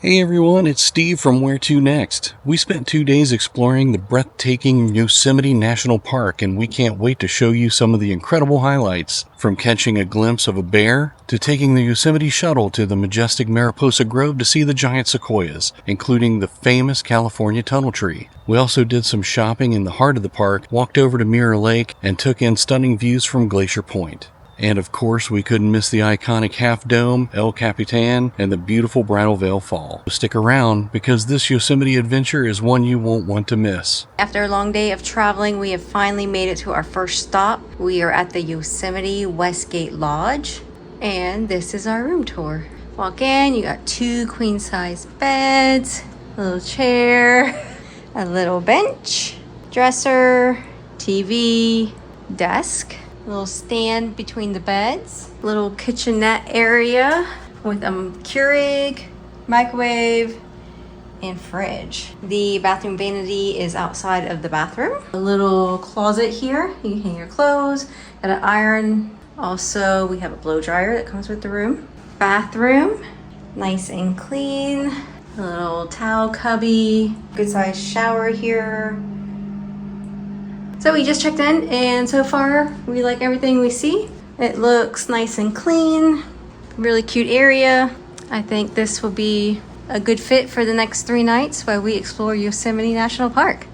Hey everyone, it's Steve from Where To Next. We spent 2 days exploring the breathtaking Yosemite National Park, and we can't wait to show you some of the incredible highlights. From catching a glimpse of a bear, to taking the Yosemite shuttle to the majestic Mariposa Grove to see the giant sequoias, including the famous California tunnel tree. We also did some shopping in the heart of the park, walked over to Mirror Lake, and took in stunning views from Glacier Point. And of course, we couldn't miss the iconic Half Dome, El Capitan, and the beautiful Bridal Veil Fall. Stick around, because this Yosemite adventure is one you won't want to miss. After a long day of traveling, we have finally made it to our first stop. We are at the Yosemite Westgate Lodge, and this is our room tour. Walk in, you got 2 queen-size beds, a little chair, a little bench, dresser, TV, desk, little stand between the beds, little kitchenette area with a Keurig, microwave, and fridge. The bathroom vanity is outside of the bathroom. A little closet here, you can hang your clothes, got an iron. Also, we have a blow dryer that comes with the room. Bathroom, nice and clean. A little towel cubby, good sized shower here. So we just checked in, and so far we like everything we see. It looks nice and clean, really cute area. I think this will be a good fit for the next 3 nights while we explore Yosemite National Park.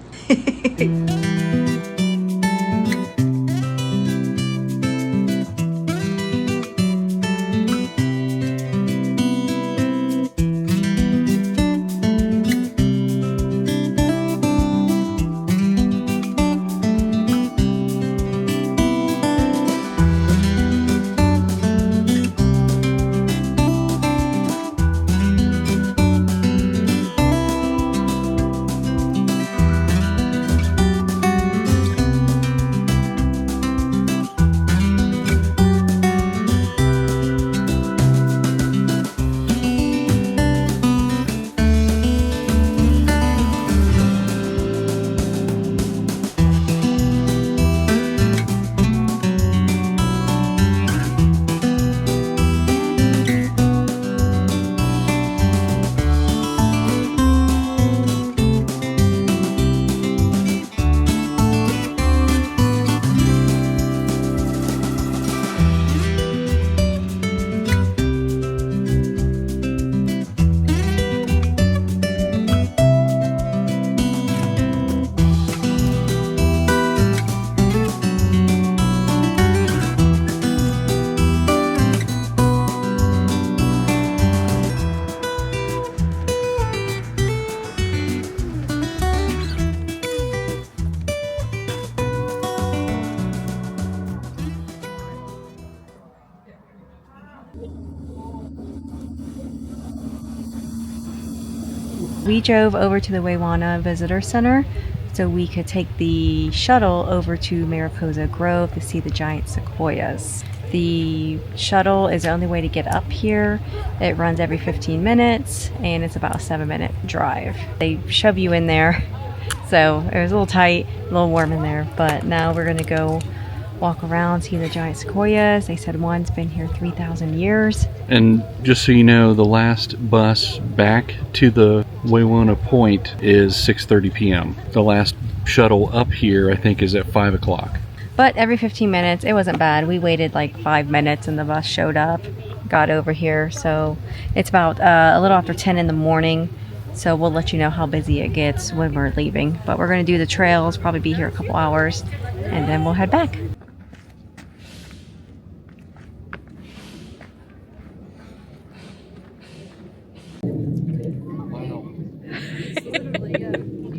We drove over to the Waiwana Visitor Center so we could take the shuttle over to Mariposa Grove to see the giant sequoias. The shuttle is the only way to get up here. It runs every 15 minutes and it's about a 7-minute drive. They shove you in there, so it was a little tight, a little warm in there, but now we're gonna go walk around, see the giant sequoias. They said one's been here 3,000 years. And just so you know, the last bus back to the Waiwana Point is 6:30 p.m. The last shuttle up here, I think, is at 5 o'clock. But every 15 minutes, it wasn't bad. We waited like 5 minutes and the bus showed up, got over here. So it's about a little after 10 in the morning. So we'll let you know how busy it gets when we're leaving. But we're going to do the trails, probably be here a couple hours, and then we'll head back.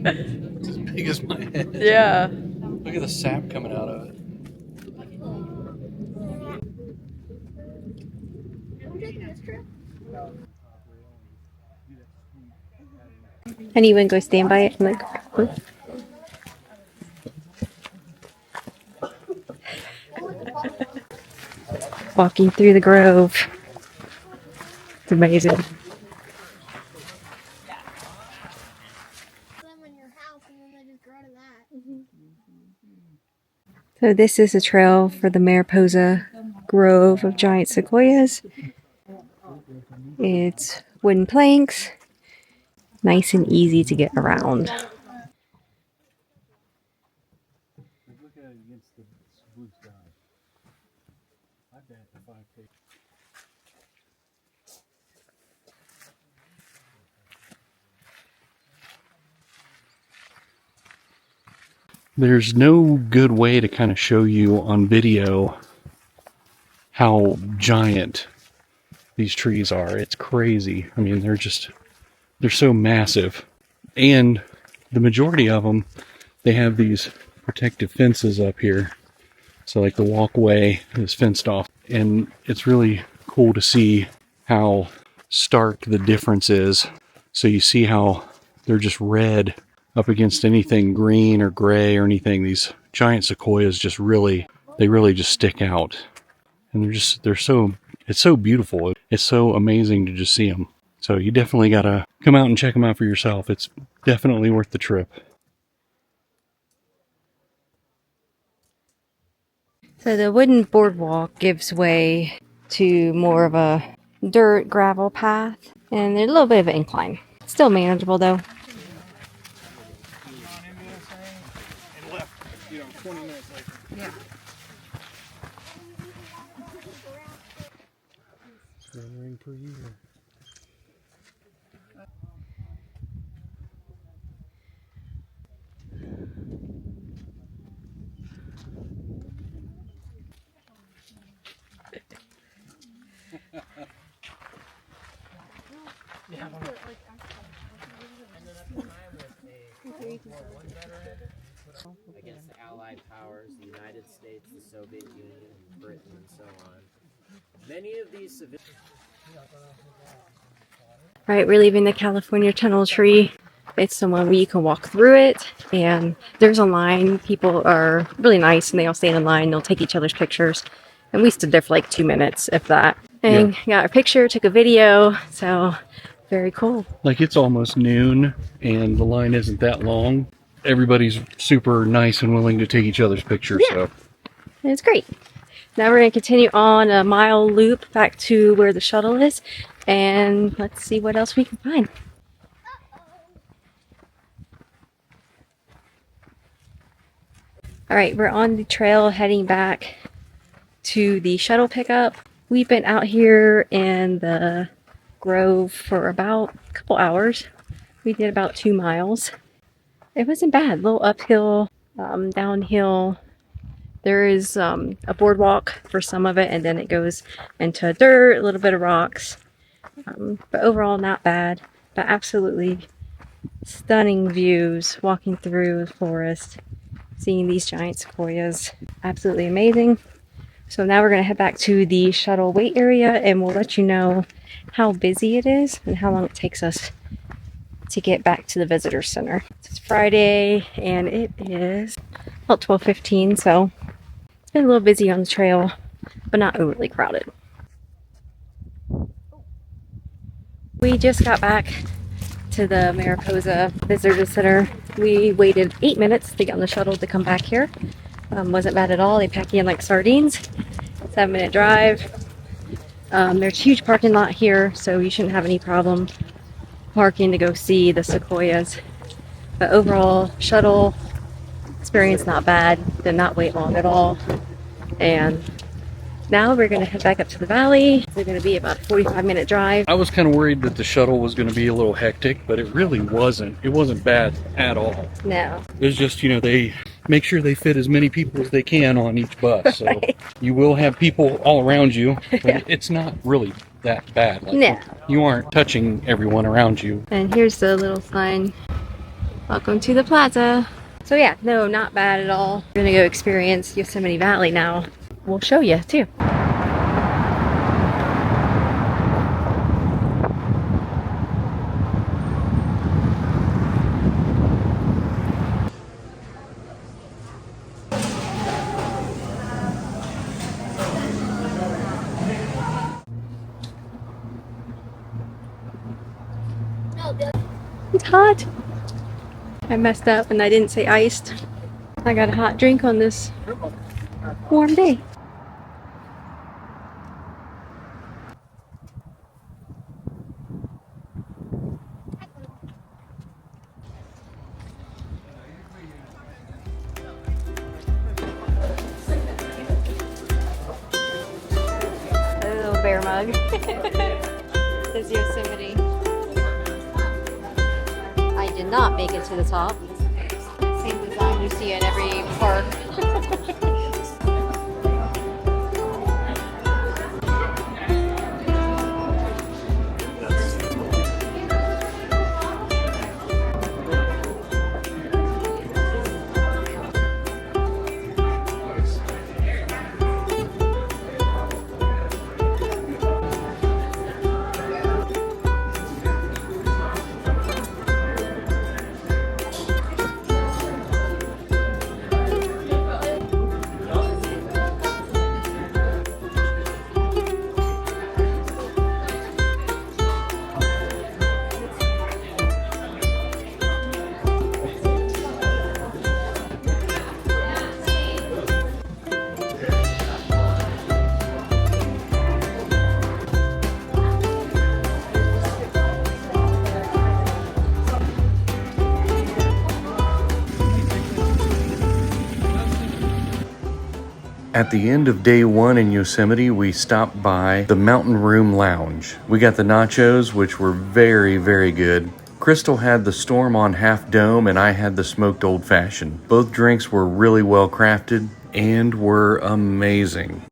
It's as big as my head. Yeah. Look at the sap coming out of it. And you wouldn't go stand by it and like, walking through the grove. It's amazing. So this is a trail for the Mariposa Grove of giant sequoias. It's wooden planks, nice and easy to get around. There's no good way to kind of show you on video how giant these trees are. It's crazy. I mean, they're so massive. And the majority of them, they have these protective fences up here. So like the walkway is fenced off. And it's really cool to see how stark the difference is. So you see how they're just red up against anything green or gray or anything. These giant sequoias they really just stick out. And it's so beautiful. It's so amazing to just see them. So you definitely gotta come out and check them out for yourself. It's definitely worth the trip. So the wooden boardwalk gives way to more of a dirt gravel path, and there's a little bit of an incline. Still manageable though. Yeah. Against the Allied powers, the United States, the Soviet Union, Britain, and so on. Many of these civilians. Right, we're leaving the California tunnel tree. It's the one where you can walk through it, and there's a line. People are really nice, and they all stand in line. They'll take each other's pictures, and we stood there for like 2 minutes, if that. And got a picture, took a video, so very cool. Like it's almost noon and the line isn't that long. Everybody's super nice and willing to take each other's pictures. Yeah. So And it's great. Now we're going to continue on a mile loop back to where the shuttle is, and let's see what else we can find. All right, we're on the trail heading back to the shuttle pickup. We've been out here in the grove for about a couple hours. We did about 2 miles. It wasn't bad. A little uphill, downhill. There is a boardwalk for some of it, and then it goes into dirt, a little bit of rocks. But overall, not bad. But absolutely stunning views walking through the forest, seeing these giant sequoias. Absolutely amazing. So now we're going to head back to the shuttle wait area, and we'll let you know how busy it is and how long it takes us to get back to the visitor center. It's Friday, and it is about 12:15, so it's been a little busy on the trail, but not overly crowded. We just got back to the Mariposa Visitor Center. We waited 8 minutes to get on the shuttle to come back here. Wasn't bad at all. They pack you in like sardines. 7-minute drive. There's a huge parking lot here, so you shouldn't have any problem parking to go see the sequoias. But overall, shuttle experience not bad. Did not wait long at all. And now we're going to head back up to the valley. It's going to be about a 45-minute drive. I was kind of worried that the shuttle was going to be a little hectic, but it really wasn't. It wasn't bad at all. No. It was just, they make sure they fit as many people as they can on each bus. So Right. you will have people all around you, but Yeah. it's not really that bad. Like, No. you aren't touching everyone around you. And here's the little sign. Welcome to the plaza. So yeah, no, not bad at all. We're gonna go experience Yosemite Valley now. We'll show you too. It's hot. I messed up and I didn't say iced. I got a hot drink on this warm day. hug. Says Yosemite. I did not make it to the top. Same design you see at every park. At the end of day 1 in Yosemite, we stopped by the Mountain Room Lounge. We got the nachos, which were very, very good. Crystal had the Storm on Half Dome, and I had the Smoked Old Fashioned. Both drinks were really well crafted and were amazing.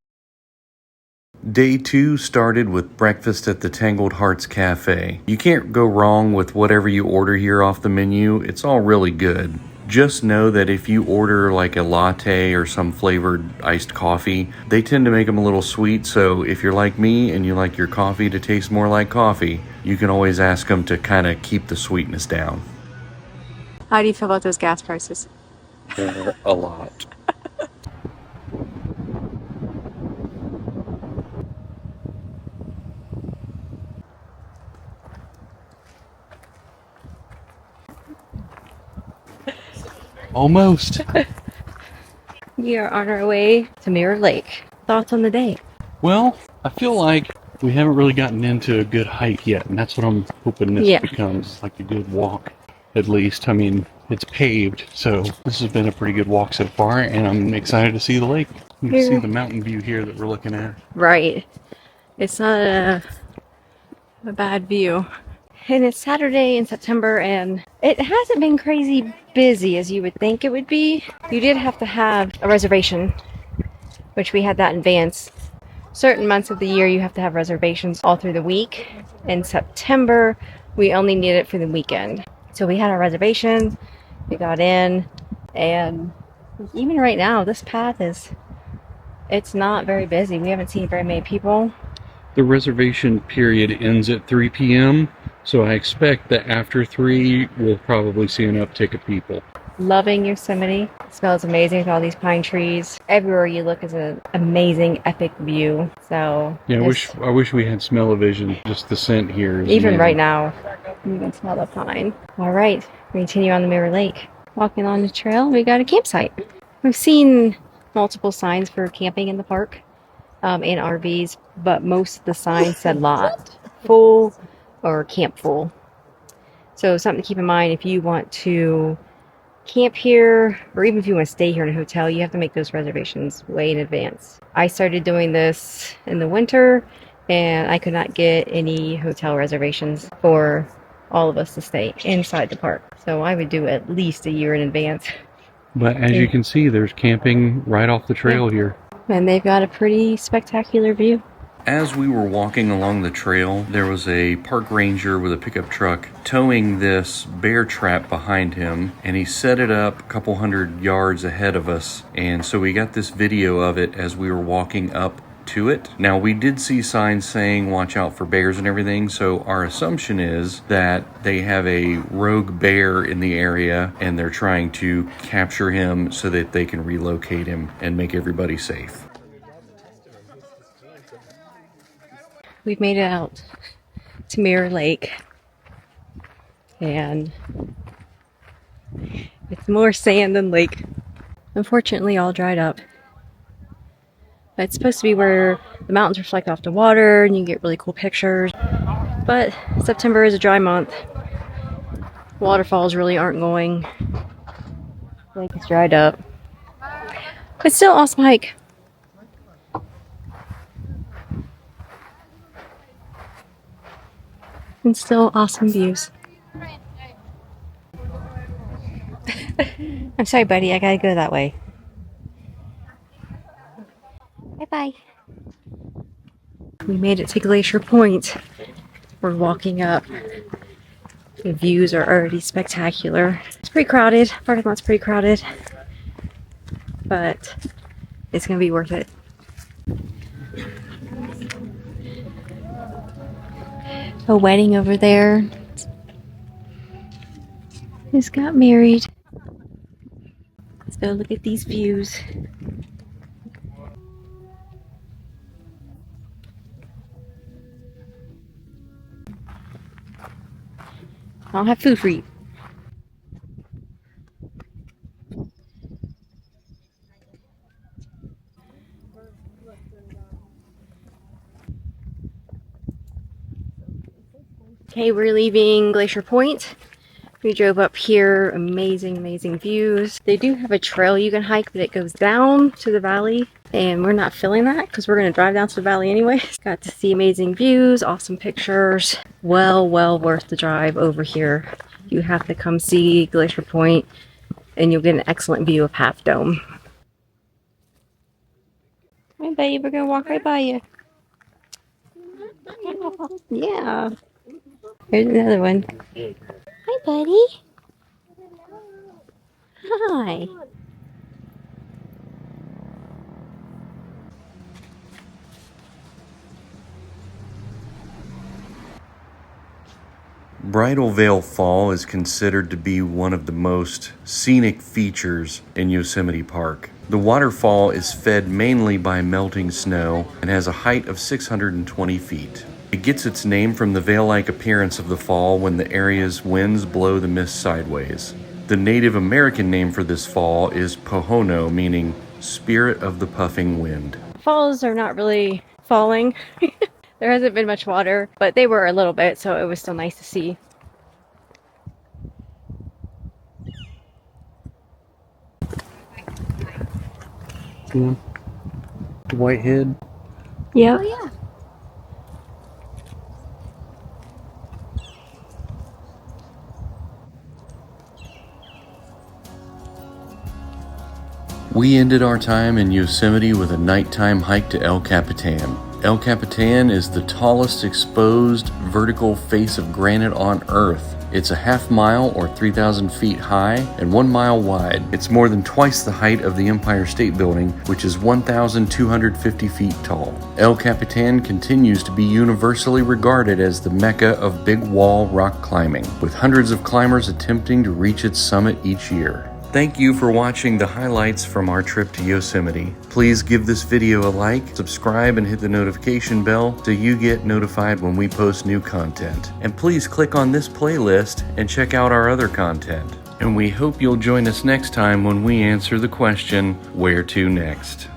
Day 2 started with breakfast at the Tangled Hearts Cafe. You can't go wrong with whatever you order here off the menu. It's all really good. Just know that if you order like a latte or some flavored iced coffee, they tend to make them a little sweet, so if you're like me and you like your coffee to taste more like coffee, you can always ask them to kind of keep the sweetness down. How do you feel about those gas prices? A lot. Almost. We are on our way to Mirror Lake. Thoughts on the day? Well, I feel like we haven't really gotten into a good hike yet, and that's what I'm hoping this becomes, like a good walk, at least. I mean, it's paved, so this has been a pretty good walk so far, and I'm excited to see the lake. You can see the mountain view here that we're looking at. Right. It's not a bad view. And it's Saturday in September, and it hasn't been crazy busy as you would think it would be. You did have to have a reservation, which we had that in advance. Certain months of the year you have to have reservations all through the week. In September, we only need it for the weekend. So we had our reservations, we got in, and even right now, this path it's not very busy. We haven't seen very many people. The reservation period ends at 3 p.m., so I expect that after 3, we'll probably see an uptick of people. Loving Yosemite. It smells amazing with all these pine trees. Everywhere you look is an amazing, epic view. So yeah, I wish we had smell-o-vision. Just the scent here is even amazing. right now, you can smell the pine. All right, we continue on the Mirror Lake. Walking on the trail, we got a campsite. We've seen multiple signs for camping in the park and RVs, but most of the signs said lot full or camp full. So something to keep in mind if you want to camp here, or even if you want to stay here in a hotel, you have to make those reservations way in advance. I started doing this in the winter, and I could not get any hotel reservations for all of us to stay inside the park. So I would do at least a year in advance. But as you can see, there's camping right off the trail here. And they've got a pretty spectacular view. As we were walking along the trail, there was a park ranger with a pickup truck towing this bear trap behind him, and he set it up a couple hundred yards ahead of us. And so we got this video of it as we were walking up to it. Now, we did see signs saying watch out for bears and everything, so our assumption is that they have a rogue bear in the area and they're trying to capture him so that they can relocate him and make everybody safe. We've made it out to Mirror Lake, and it's more sand than lake. Unfortunately, all dried up. But it's supposed to be where the mountains reflect off the water and you get really cool pictures. But September is a dry month. Waterfalls really aren't going. Lake is dried up. But still awesome hike. and still awesome views. I'm sorry, buddy. I gotta go that way. Bye-bye. We made it to Glacier Point. We're walking up. The views are already spectacular. It's pretty crowded. Parking lot's pretty crowded. But it's gonna be worth it. A wedding over there. Just got married. So look at these views. I don't have food for you. Okay, we're leaving Glacier Point. We drove up here. Amazing, amazing views. They do have a trail you can hike, but it goes down to the valley. And we're not filling that because we're going to drive down to the valley anyway. Got to see amazing views, awesome pictures. Well worth the drive over here. You have to come see Glacier Point and you'll get an excellent view of Half Dome. Hi, babe. We're going to walk right by you. Yeah. Here's another one. Hi, buddy. Hi. Bridal Veil Fall is considered to be one of the most scenic features in Yosemite Park. The waterfall is fed mainly by melting snow and has a height of 620 feet. It gets its name from the veil-like appearance of the fall when the area's winds blow the mist sideways. The Native American name for this fall is Pohono, meaning spirit of the puffing wind. Falls are not really falling. There hasn't been much water, but they were a little bit, so it was still nice to see. Yeah. The Whitehead. Yeah. Oh, yeah. We ended our time in Yosemite with a nighttime hike to El Capitan. El Capitan is the tallest exposed vertical face of granite on Earth. It's a half mile or 3,000 feet high and 1 mile wide. It's more than twice the height of the Empire State Building, which is 1,250 feet tall. El Capitan continues to be universally regarded as the mecca of big wall rock climbing, with hundreds of climbers attempting to reach its summit each year. Thank you for watching the highlights from our trip to Yosemite. Please give this video a like, subscribe, and hit the notification bell so you get notified when we post new content. And please click on this playlist and check out our other content. And we hope you'll join us next time when we answer the question, where to next?